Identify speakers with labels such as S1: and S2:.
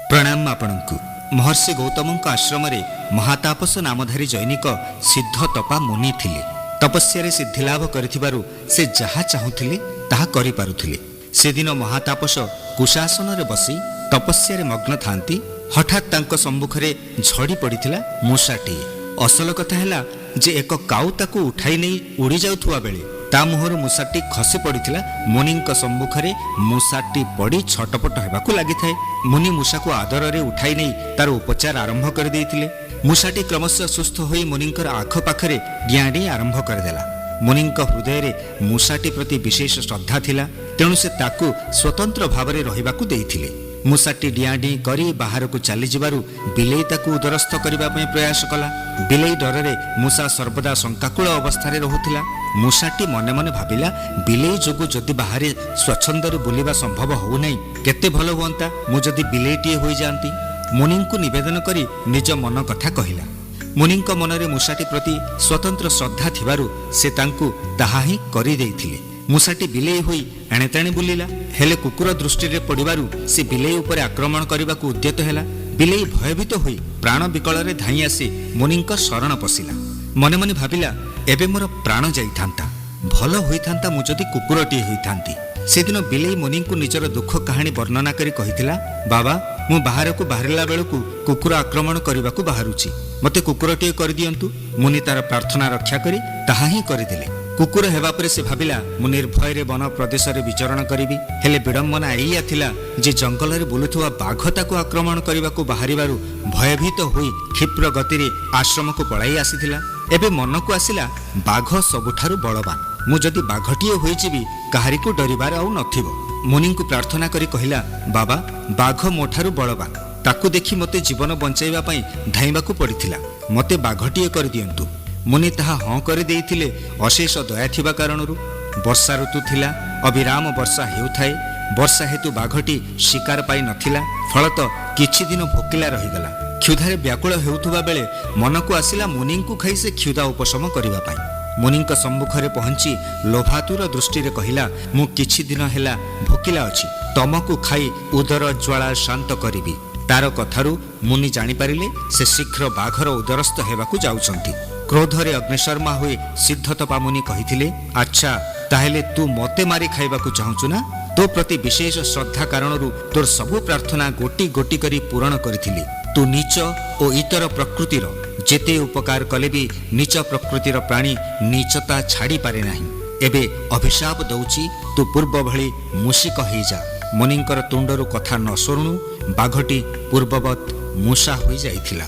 S1: प्रणाम आपणଙ୍କୁ। महर्षि गौतम आश्रम महातापस नामधारी जैनिक सिद्ध तपा मुनि थिले। तपस्या सिद्धिलाभ करिथिबारु से जहा चाहुथिले ताहा करि पारुथिले। से दिन महातापस कुशासन बसी तपस्या मग्न थांती। हठात तांको सम्मुखरे झड़ी पड़िथिला मूषाटी। असल कथा हैला जे एक काउ ताकू उठाई नहीं उड़ी जाउथुवा बेले ता मुहर मूषाटी खसी पड़िथिला। मुनिंक सम्मुखरे मूषाटी पड़ी छटपट हेबाकू लागिथाए। मुनि मूषाको आदररे उठाई नहीं तार उपचार आरंभ कर देइथिले। मूषाटी क्रमशः सुस्थ होई मुनिंकर आख पाखरे डियाडी आरंभ करदेला। मुनिंक हृदय मूषाटी प्रति विशेष श्रद्धा थिला, तेणु से ताकू स्वतंत्र भावरे रहिबाकू देइथिले। मूषाटी डियाडी करी बाहरकू चली जिबारु बिलेई ताकू उदरस्थ करिबा पई प्रयास कला। बिलेई डररे मूषा सर्वदा शंकाकुल अवस्थारे रहुथिला। मूषाटी मने मने भाबिला, बिलेई जोगु जदि बाहरे स्वच्छंदरे बुलिबा संभव हो नै केते भलो होंता मु जदि बिलेईटीए होई जानती। मुनिंकु निवेदन करी निज मन कथा कहिला। मुनिंक मनरे मूषाटी प्रति स्वतंत्र श्रद्धा थिबारु से तांकु ताहा ही करि देइथिले। मूषाटी बिलेई होई एणेतेणे बुलिला, हेले कुकुर दृष्टि पड़िबारु से बिलेई उपरे आक्रमण करबाकू उद्यत हेला। बिलेई भयभीत होई प्राण विकଳରେ धाई आसी मुनिंक शरण पशिला। मने मने भाबिला, एबे मोर प्राण जाइथांता, भल होइथांता मु जदि कुकुरटी होइथांती। सेदिन बिलेई मुनिंकु निजर दुख कहानी वर्णना करी कहिथिला, बाबा मु बाहरकू बाहरिला बेलकू कुकुर आक्रमण करबाकू बाहरुची, मते कुकुरटी कर दियंतु। मुनि तार प्रार्थना रक्षा करी ताहा ही करदेले। कुकुर हेबा परे से भाबिला, मु निर्भय रे वन प्रदेश रे विचरण करिबी। हेले विडंबना एइया थिला जे जंगल रे बुलुथुवा बाघ ताकू आक्रमण करबाकू बाहरिबारु भयभीत होई क्षिप्र गति रे आश्रम को पळाई आसीथिला। एबे मनकू आसिला, बाघ सबुठारु बळवान, मु जदि बाघटीए होई जिबी काहारिकू डरिबार आउ नथिबो। मुनिंकू प्रार्थना करी कहिला, बाबा बाघ मोठारु बळवान, ताकू देखि मते जीवन बंचाइबा पई धाइबाकू पड़िथिला, मते बाघटीए कर दियंतु। मुनि ताहा हाँ कर देइथिले अशेष दया थिबा कारणरू। वर्षा ऋतु थिला, अविराम वर्षा हेउथाए। वर्षा हेतु बाघटी शिकार पाई नथिला, फलत किछि दिन भोकिला रहिगला। क्षुधारे व्याकुल हेउथुबा बेले मनकू आसिला मुनिंकू खाई से क्षुधा उपशम करिबा पाई। मुनिंक सम्मुखरे पहुंची लोभातुर दृष्टि रे कहिला, मु किछि दिन हेला भोकिला अछि, तमकू खाई उदर ज्वाला शांत करिबी। तार कथारू मुनि जानि पारिले से शीघ्र बाघर उदरस्थ हेबाकू जाउछंती। क्रोधरे अग्निशर्मा हुए सिद्धतपा मुनि कहिथिले, अच्छा ताहेले तू मते मारी खाइबाकू चाहुचु ना? तो प्रति विशेष श्रद्धा कारणरू तोर सबु प्रार्थना गोटी गोटी करी पूरण करिथिली। तू नीच ओ इतर प्रकृतिर जेते उपकार कले भी नीच प्रकृतिर प्राणी नीचता छाड़ी पारे नाही। एबे अभिशाप दउची, तू पूर्व भली मूषिक होई जा। मुनिंकर तुंडरू कथा न शुणु बाघटी पूर्ववत मूषा होई जाइथिला।